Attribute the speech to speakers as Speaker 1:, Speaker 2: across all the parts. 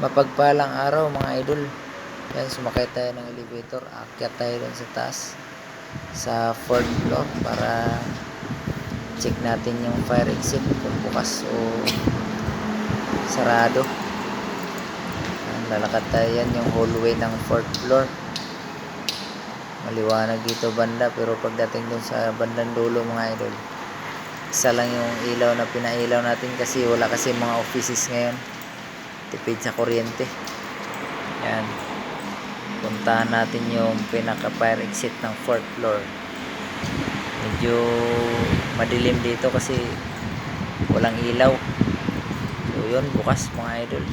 Speaker 1: Mapagpalang araw mga idol. Yan, sumakay tayo ng elevator. Akyat tayo dun sa taas. Sa 4th floor para check natin yung fire exit kung bukas o sarado. Yan, lalakad tayo yan yung hallway ng 4th floor. Maliwanag dito banda, pero pagdating dun sa bandang dulo mga idol, isa lang yung ilaw na pinailaw natin kasi wala kasi mga offices ngayon. Tipid sa kuryente. Yan, puntahan natin yung pinaka fire exit ng 4th floor. Medyo madilim dito kasi walang ilaw. So yun, bukas mga idol,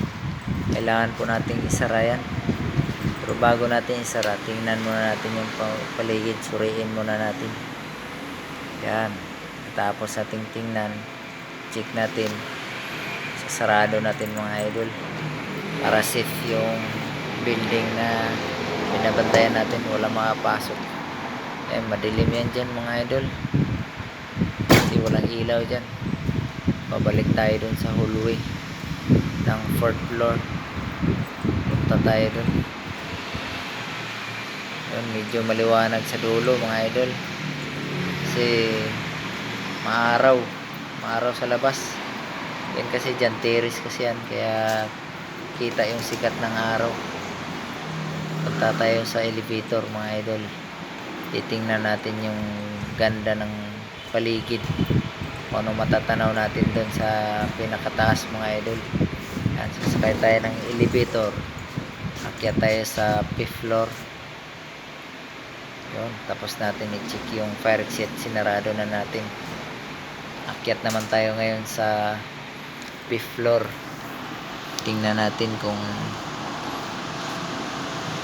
Speaker 1: kailangan po nating isara yan. Pero bago natin isara, tingnan muna natin yung paligid. Suriin muna natin yan. Tapos nating tingnan, check natin, sasarado natin mga idol para safe yung building na binabantayan natin, wala makapasok. Madilim yan dyan mga idol kasi walang ilaw dyan. Babalik tayo dun sa hallway ng 4th floor. Punta tayo dun. Yun, medyo maliwanag sa dulo mga idol kasi maaraw sa labas. Yan kasi dyan terrace kasi yan, kaya kita yung sikat ng araw. Punta tayo sa elevator mga idol. Titingnan natin yung ganda ng paligid, kung ano matatanaw natin doon sa pinakataas mga idol. Yan, sasakay tayo ng elevator. Akyat tayo sa 5th floor. Yun, tapos natin i-check yung fire exit. Sinarado na natin. Akyat naman tayo ngayon sa 5th floor. Tingnan natin kung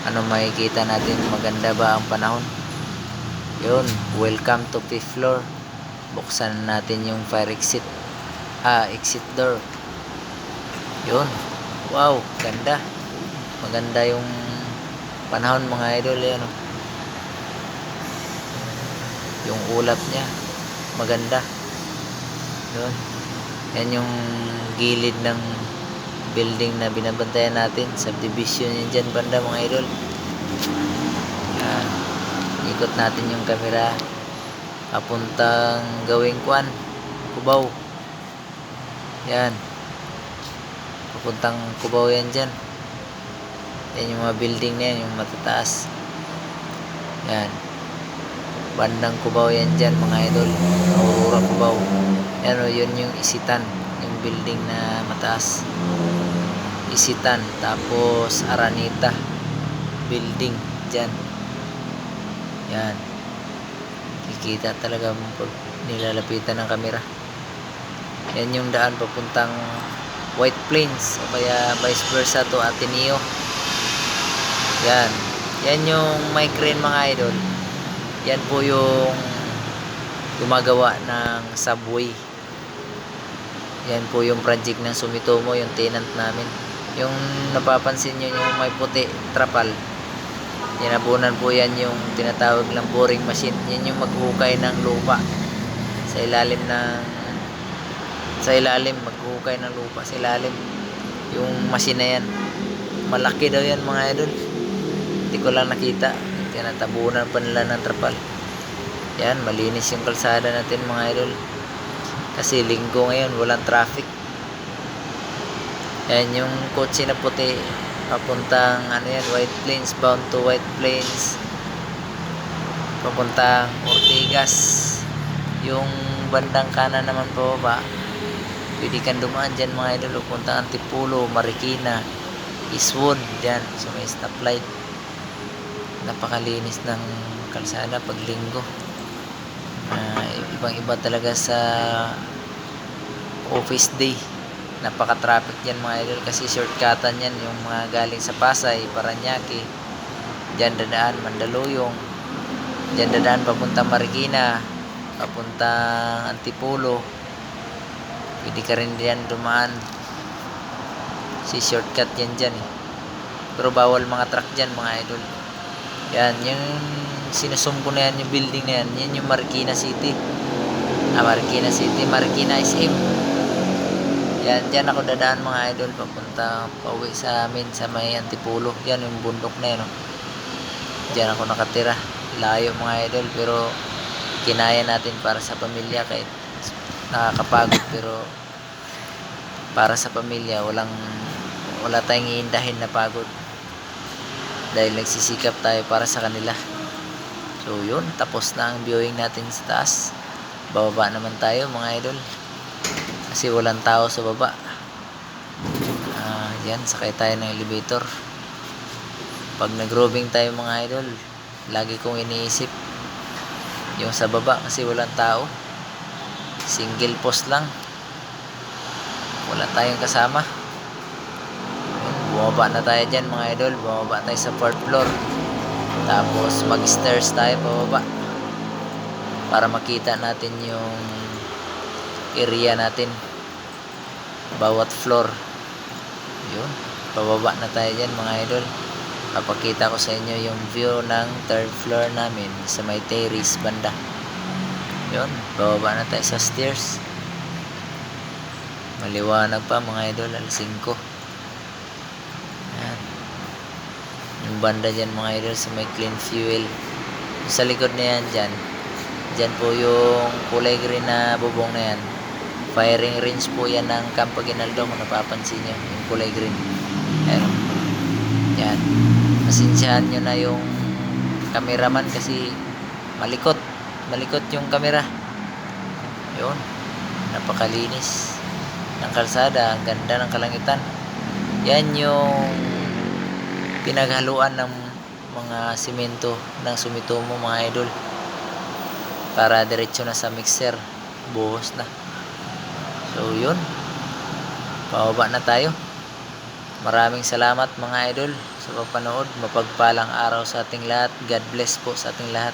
Speaker 1: ano makikita natin. Maganda ba ang panahon. Yun, welcome to 5th floor. Buksan natin yung fire exit exit door. Yun, wow, ganda. Maganda yung panahon mga idol. Yan, yung ulap niya maganda. Yun, yan yung gilid ng building na binabantayan natin. Subdivision yan dyan banda mga idol. Yan, ikot natin yung camera papuntang gawing Kuan, Cubao. Yan, papuntang Cubao yan dyan. Yan yung mga building na yan, yung matataas. Yan, bandang Cubao yan dyan mga idol. Aurora Cubao. Yan o, yun yung Isitan, yung building na mataas. Isitan, tapos Araneta building dyan. Yan, kikita talaga pag nilalapitan ng camera. Yan yung daan papuntang White Plains o kaya vice versa to Ateneo. Yan, yan yung may crane mga idol. Yan po yung gumagawa ng subway. Yan po yung project ng Sumitomo, yung tenant namin. Yung napapansin nyo yung may puti, trapal, tinabunan po yan yung tinatawag lang boring machine. Yan yung maghukay ng lupa sa ilalim maghukay ng lupa sa ilalim. Yung machine na yan, malaki daw yan mga idol. Hindi ko lang nakita. Tinatabunan pa nila ng trapal. Yan, malinis yung kalsada natin mga idol kasi linggo ngayon, walang traffic. Yan yung kotse na puti papuntang White Plains, bound to White Plains, papuntang Ortigas. Yung bandang kanan naman pababa, pwede kang dumaan dyan mga idol, pupunta Antipolo, Marikina, Eastwood dyan, so may stoplight. Napakalinis ng kalsada pag linggo. Ibang iba talaga sa office day. Napaka-traffic yan mga idol kasi shortcutan yan, yung mga galing sa Pasay, Paranaque, dyan dadaan Mandaluyong, dyan dadaan papunta Marikina, papunta Antipolo. Pwede ka rin diyan dumaan, si shortcut yan dyan pero bawal mga truck dyan mga idol. Yan, yung sinusumpo na yan, yung building na yan, yan yung Marikina City. Marikina City, Marikina SM. Yan, dyan ako dadaan mga idol papunta pauwi sa amin sa may Antipulo. Yan yung bundok na yun. Oh. Dyan ako nakatira. Layo mga idol pero kinaya natin para sa pamilya kahit nakakapagod pero para sa pamilya wala tayong iindahin na pagod dahil nagsisikap tayo para sa kanila. So yun, tapos na ang viewing natin sa taas. Bababa naman tayo mga idol kasi walang tao sa baba. Yan, sakay tayo ng elevator. Pag nag-roving tayo mga idol, lagi kong iniisip yung sa baba kasi walang tao, single post lang, wala tayong kasama. Bumaba na tayo dyan mga idol, bumaba tayo sa 4th floor, tapos mag stairs tayo pababa para makita natin yung area natin bawat floor. Yun, pababa na tayo dyan mga idol. Papakita ko sa inyo yung view ng 3rd floor namin sa may terrace banda. Yun, bababa na tayo sa stairs. Maliwanag pa mga idol, alas 5. Yan. Yung banda dyan mga idol sa may clean fuel. Sa likod na yan dyan po yung kulay green na bubong na yan. Firing range po yan ng Campo Aguinaldo kung napapansin nyo. Yung kulay green. Ayan. Yan. Pasensyahan nyo na yung cameraman kasi malikot yung camera. Yun, napakalinis ng kalsada, ang ganda ng kalangitan. Yan yung pinaghaluan ng mga simento ng Sumitomo mga idol para diretso na sa mixer, buhos na. So yun, pababa na tayo. Maraming salamat mga idol sa pagpanood. Mapagpalang araw sa ating lahat. God bless po sa ating lahat.